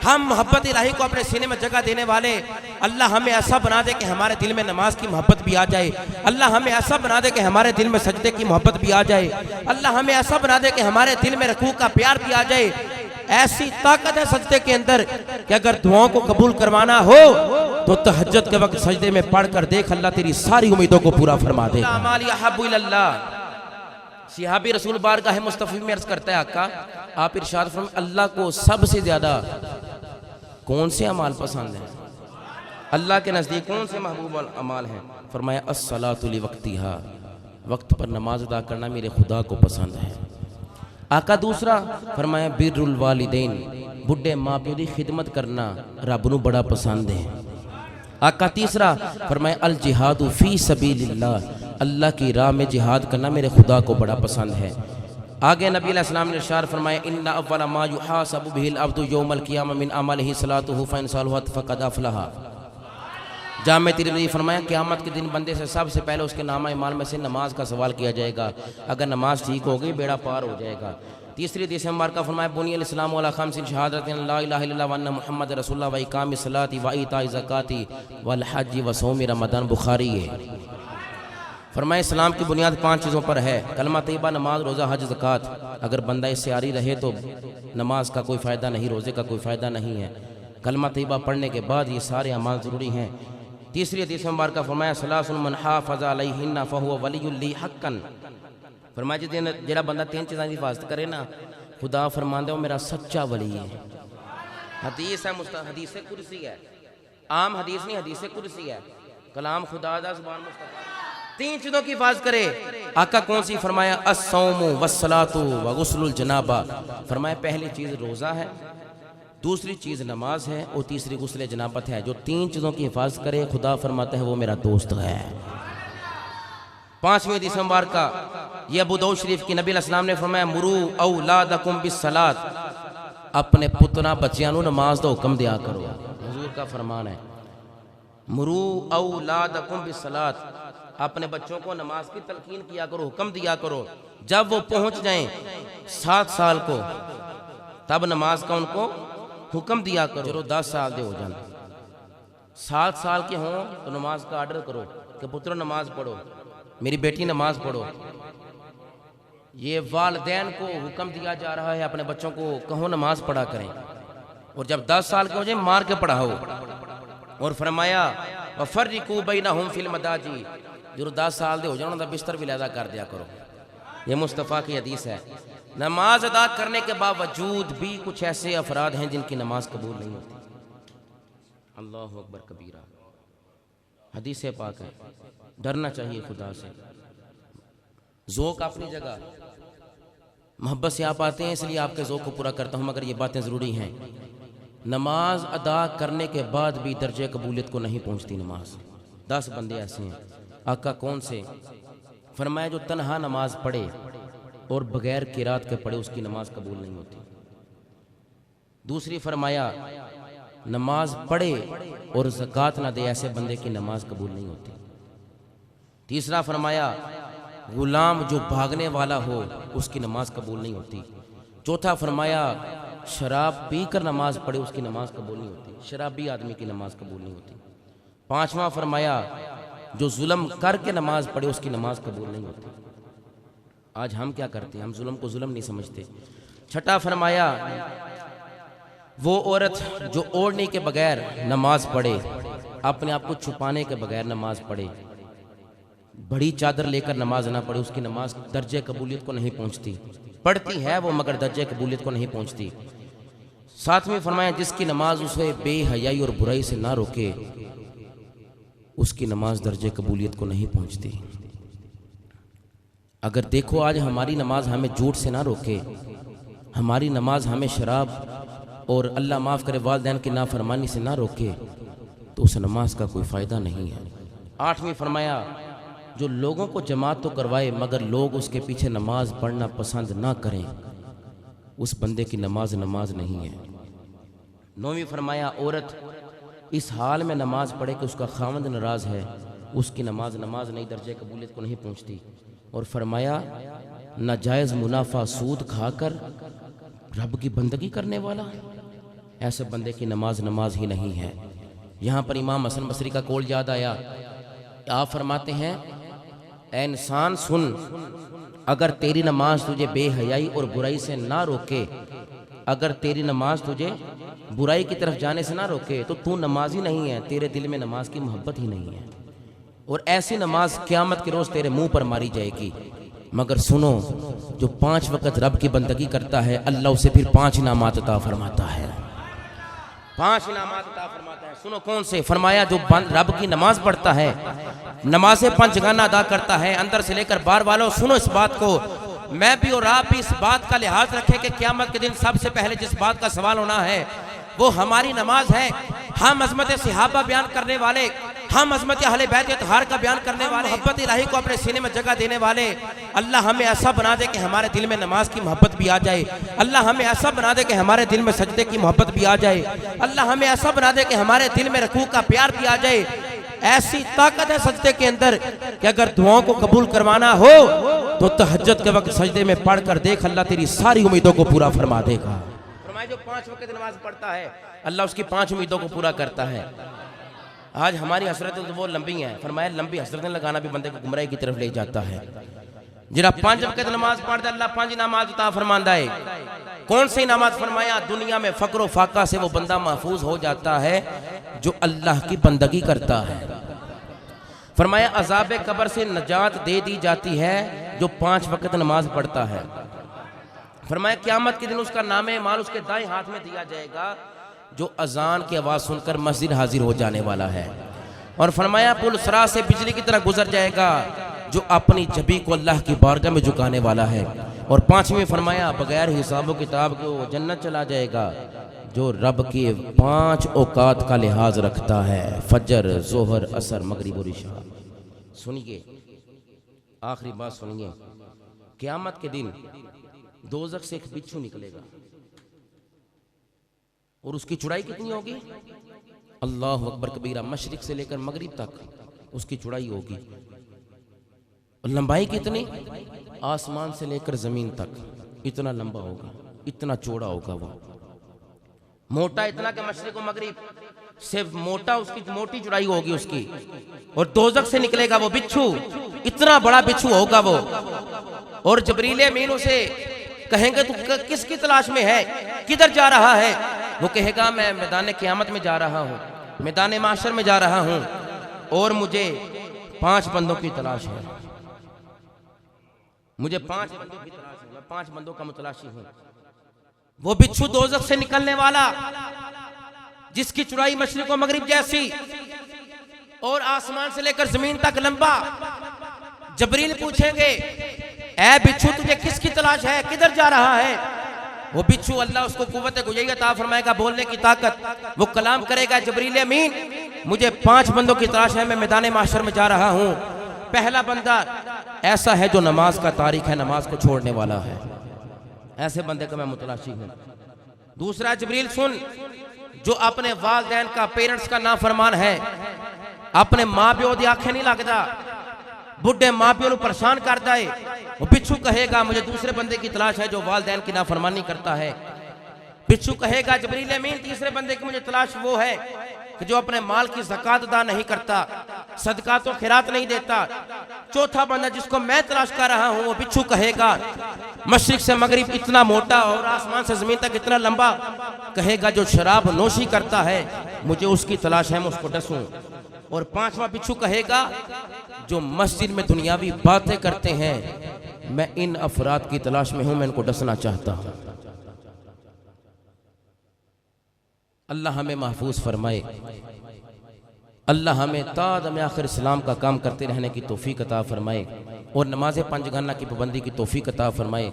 हम मोहब्बत इलाही को अपने सीने में जगह देने वाले, अल्लाह हमें ऐसा बना दे कि हमारे दिल में नमाज की मोहब्बत भी आ जाए। अल्लाह हमें ऐसा बना दे कि हमारे दिल में सजदे की मोहब्बत भी आ जाए। अल्लाह हमें ऐसा बना दे कि हमारे दिल में रुकू का प्यार भी आ जाए। ऐसी ताकत है सजदे के अंदर कि अगर दुआओं को कबूल करवाना हो तो तहज्जुद के वक्त सजदे में पढ़कर देख, अल्लाह तेरी सारी उम्मीदों को पूरा फरमा दे। सिहाबी रसूल बारगाह मुस्तफ़ी में अर्ज करता है, आका आप इरशाद फरमाएं, अल्लाह को सबसे ज्यादा कौन से अमाल पसंद हैं? अल्लाह के नज़दीक कौन से महबूब अमाल हैं? फरमाया अस्सलातु लिवक्तिहा, वक्त पर नमाज अदा करना मेरे खुदा को पसंद है। आका दूसरा फरमाया बिर्रुल वालिदैन, बुढ़े माँ प्यो की खिदमत करना रब नूं बड़ा पसंद है। आका तीसरा फरमाया अल जिहादु फी सबीलिल्लाह, अल्लाह की राह में जिहाद करना मेरे खुदा को बड़ा पसंद है। आगे नबी अलैहि सलाम ने इरशाद फरमाया इन्ना अव्वल मा युहासबु बिहिल अब्दु यौमल क़ियामह मिन अमलिही सलातुहु फ़इन सलहत फ़क़द अफ़लहा। जामे तिरमिज़ी फरमाया क़यामत के दिन बंदे से सबसे पहले उसके नामा इमाल में से नमाज का सवाल किया जाएगा। अगर नमाज ठीक हो गई बेड़ा पार हो जाएगा। तीसरी हदीस मुबारक फरमाया बुनियल इस्लाम अला खम्सिन शहादतिन ला इलाहा इल्लल्लाह व अन्ना मुहम्मद रसूलुल्लाह व इकामिस सलाति व ईताई ज़काति वल हज्ज व सौम रमज़ान, बुखारी है। फरमाया इस्लाम की बुनियाद 5 चीज़ों पर है, कलमा तैयबा, नमाज, रोज़ा, हज, ज़कात। अगर बंदा इससे आरी रहे तो नमाज का कोई फ़ायदा नहीं, रोज़े का कोई फ़ायदा नहीं है। कलमा तैयबा पढ़ने के बाद ये सारे अमाल ज़रूरी हैं। तीसरी हदीस मुबारक फरमाया सलासुन मन हाफ़ज़ अलैहिन्ना फ़हुव वलियुल ली हक़्क़न। फरमाया जिहड़ा बंदा 3 चीज़ां की हिफाजत करे ना, खुदा फरमांदा वो मेरा सच्चा वली है। हदीस है, हदीस कुर्सी है, आम हदीस नहीं, हदीस कुर्सी है, कलाम खुदा दा ज़ुबान मुस्तफ़ा। 3 चीज़ों की हिफाजत करे। आका कौन सी? फरमाया अस्सौमु वस्सलातु व गुस्लुल जनाबा। फरमाया पहली चीज़ रोज़ा है, दूसरी चीज़ नमाज है और तीसरी गुस्ल जनाबत है। जो 3 चीज़ों की हिफाजत करे खुदा फरमाता है वो मेरा दोस्त है। 5वीं हदीस मुबारक ये अबू दाऊद शरीफ की, नबी अलैहि सलाम ने फरमाया मुरू औलादकुम बिस्सलात, अपने पुत्रा बच्चियां नूं नमाज दा हुक्म दिया करो। हुजूर का फरमान है मुरू औलादकुम बिस्सलात, अपने बच्चों को नमाज की तलकीन किया करो, हुक्म दिया करो। जब वो पहुंच जाएं 7 साल को तब नमाज का उनको हुक्म दिया करो। जो 10 साल के हो जाए, 7 साल के हों तो नमाज का आर्डर करो कि पुत्र नमाज पढ़ो, मेरी बेटी नमाज पढ़ो। ये वालिदैन को हुक्म दिया जा रहा है अपने बच्चों को कहो नमाज पढ़ा करें। और जब 10 साल के हो जाए मार के पढ़ाओ। और फरमाया वफ़र्रिक़ू बैनहुम फ़िल मदाजी, जो 10 साल के हो जाए उनका बिस्तर भी लैदा कर दिया करो। ये मुस्तफ़ा की हदीस है। नमाज अदा करने के बावजूद भी कुछ ऐसे अफराद हैं जिनकी नमाज कबूल नहीं होती। अल्लाहु अकबर कबीरा, हदीस पाक है। डरना चाहिए खुदा से। ज़ौक़ अपनी जगह, मोहब्बत से आप आते हैं इसलिए आपके ज़ौक़ को पूरा करता हूँ, मगर ये बातें ज़रूरी हैं। नमाज अदा करने के बाद भी दर्जे कबूलियत को नहीं पहुँचती नमाज। 10 बंदे ऐसे हैं। आका कौन से? फरमाया जो तन्हा नमाज पढ़े और बगैर किरात के पढ़े उसकी नमाज कबूल नहीं होती। दूसरी फरमाया नमाज पढ़े और ज़कात ना दे, ऐसे बंदे की नमाज कबूल नहीं होती। तीसरा फरमाया गुलाम जो भागने वाला हो उसकी नमाज कबूल नहीं होती। चौथा फरमाया शराब पी कर नमाज पढ़े उसकी नमाज कबूल नहीं होती, शराबी आदमी की नमाज कबूल नहीं होती। 5वां फरमाया जो जुल्म करके नमाज पढ़े उसकी नमाज कबूल नहीं होती। आज हम क्या करते हैं? हम जुल्म को जुल्म नहीं समझते। 6ठा फरमाया वो औरत जो ओढ़ने के बगैर नमाज पढ़े, अपने आप को छुपाने के बगैर नमाज पढ़े, बड़ी चादर लेकर नमाज ना पढ़े, उसकी नमाज दर्जे कबूलियत को नहीं पहुंचती। पढ़ती है वो मगर दर्जे कबूलियत को नहीं पहुंचती। 7वें फरमाया जिसकी नमाज उसे बेहयाई और बुराई से ना रोके उसकी नमाज दर्जे कबूलियत को नहीं पहुंचती। अगर देखो आज हमारी नमाज हमें झूठ से ना रोके, हमारी नमाज हमें शराब और अल्लाह माफ़ करे वालिदैन की नाफरमानी से ना रोके, तो उस नमाज का कोई फ़ायदा नहीं है। 8वीं फरमाया जो लोगों को जमात तो करवाए मगर लोग उसके पीछे नमाज पढ़ना पसंद ना करें, उस बंदे की नमाज नहीं है। 9वीं फरमाया औरत इस हाल में नमाज पढ़े कि उसका खावंद नाराज है, उसकी नमाज नहीं, दर्जे कबूलियत को नहीं पहुंचती। और फरमाया नाजायज़ मुनाफा सूद खाकर रब की बंदगी करने वाला, ऐसे बंदे की नमाज नमाज ही नहीं है। यहाँ पर इमाम हसन बसरी का कौल याद आया। आप फरमाते हैं, ऐ इंसान सुन, अगर तेरी नमाज तुझे बेहयाई और बुराई से ना रोके, अगर तेरी नमाज तुझे बुराई की तरफ जाने से ना रोके तो तू नमाज ही नहीं है, तेरे दिल में नमाज की मोहब्बत ही नहीं है। और ऐसी नमाज क़यामत के रोज़ तेरे मुंह पर मारी जाएगी। मगर सुनो, जो 5 वक़्त रब की बंदगी करता है, अल्लाह उसे फिर 5 इनामात अता फरमाता है। 5 इनामात अता फरमाता है। सुनो कौन से? फरमाया जो रब की नमाज पढ़ता है, नमाज़ें 5 जगाना अदा करता है अंदर से लेकर बाहर। वालों सुनो इस बात को, मैं भी और आप भी इस बात का लिहाज रखें कि क़यामत के दिन सबसे पहले जिस बात का सवाल होना है वो हमारी नमाज है। हम अज़मत सहाबा बयान करने वाले, हम अज़मत अहले बैत इत्तहार का बयान करने वाले, मोहब्बत इलाही को अपने सीने में जगह देने वाले, अल्लाह हमें ऐसा बना दे कि हमारे दिल में नमाज की मोहब्बत भी आ जाए। अल्लाह हमें ऐसा बना दे कि हमारे दिल में सजदे की मोहब्बत भी आ जाए। अल्लाह हमें ऐसा बना दे कि हमारे दिल में रुकू का प्यार भी आ जाए। ऐसी ताकत है सजदे के अंदर कि अगर दुआओं को कबूल करवाना हो तो तहज्जुद के वक्त सजदे में पढ़ कर देख, अल्लाह तेरी सारी उम्मीदों को पूरा फरमा देगा। जो 5 वक्त नमाज पढ़ता है अल्लाह उसकी 5 उम्मीदों को पूरा करता है। आज हमारी हसरतें तो वो लंबी हैं। फरमाया लंबी हसरतें लगाना भी बंदे को गुमराही की तरफ ले जाता है। जिरा 5 वक्त नमाज पढ़ता है अल्लाह 5 इनामात अता फरमांदा है। कौन से इनामात? फरमाया दुनिया में फक्र व फाका से वो बंदा महफूज हो जाता है जो अल्लाह की बंदगी करता है। फरमाया अजाब कब्र से नजात दे दी जाती है जो 5 वक्त नमाज पढ़ता है। फरमाया क़यामत के दिन उसका नामे माल उसके दाएं हाथ में दिया जाएगा जो अजान की आवाज़ सुनकर मस्जिद हाजिर हो जाने वाला है। और फरमाया पुल सरा से बिजली की तरह गुजर जाएगा जो अपनी जबी को अल्लाह की बारगाह में झुकाने वाला है। और 5वें फरमाया बगैर हिसाब किताब के वो जन्नत चला जाएगा जो रब के 5 औकात का लिहाज रखता है, फजर, जोहर, असर, मगरिब और इशा। सुनिए आखिरी बात सुनिए, क़यामत के दिन दोज़ख से एक बिच्छू निकलेगा और उसकी चौड़ाई कितनी होगी? अल्लाह अकबर कबीरा, मशरिक से लेकर मगरिब तक उसकी चौड़ाई होगी। लंबाई कितनी? आसमान से लेकर जमीन तक इतना लंबा होगा, इतना चौड़ा होगा वो। मोटा इतना कि मशरिक और मगरिब से मोटा, उसकी मोटी चौड़ाई होगी उसकी। और दोज़ख से निकलेगा वो बिच्छू, इतना बड़ा बिच्छू होगा वो। और जबरील अमीन उसे कहेंगे तू किसकी तलाश में है, किधर जा रहा है? वो कहेगा मैं मैदान क़यामत में जा रहा हूँ, मैदान माशर में जा रहा हूँ और मुझे 5 बंदों की तलाश है। मुझे 5 बंदों की तलाश है, मैं 5 बंदों का मुतलाशी हूँ। वो बिच्छू दोज़ख से निकलने वाला जिसकी चौड़ाई मशरिक और मगरिब जैसी और आसमान से लेकर जमीन तक लंबा। जबरील पूछेंगे ऐ बिच्छू तुझे किसकी तलाश है, किधर जा रहा है? वो बिच्छू अल्लाह उसको कुव्वत गुज़ैया अता फरमाएगा, बोलने की ताकत। वो कलाम करेगा, जबरील अमीन मुझे 5 बंदों की तलाश है, मैं मैदान माशर में जा रहा हूँ। पहला बंदा ऐसा है जो नमाज का तारिक है, नमाज को छोड़ने वाला है, ऐसे बंदे का मैं मुतलाशी हूँ। दूसरा जबरील सुन, जो अपने वालिदैन का, पेरेंट्स का नाफरमान है, अपने माँ प्यो दी आंखें नहीं लगता, बुढ़े माँ प्यो को परेशान करता है। वो बिच्छू कहेगा मुझे दूसरे बंदे की तलाश है जो वालिदैन की नाफरमानी करता है। बिच्छू कहेगा जबरील अमीन तीसरे बंदे की मुझे तलाश वो है कि जो अपने माल की ज़कात अदा नहीं करता, सदका तो खैरात नहीं देता। चौथा बंदा जिसको मैं तलाश कर रहा हूँ, वो बिच्छू कहेगा मशरिक से मगरिब इतना मोटा और आसमान से जमीन तक इतना लंबा, कहेगा जो शराब नोशी करता है मुझे उसकी तलाश है, मैं उसको डसूं। और 5वां बिच्छू कहेगा जो मस्जिद में दुनियावी बातें करते हैं, मैं इन अफराद की तलाश में हूं, मैं इनको डसना चाहता हूं। अल्लाह हमें महफूज फरमाए, अल्लाह हमें तादम आखिर इस्लाम का काम करते रहने की तौफीक अता फरमाए और नमाज़ 5 गन्ना की पाबंदी की तौफीक अता फरमाए।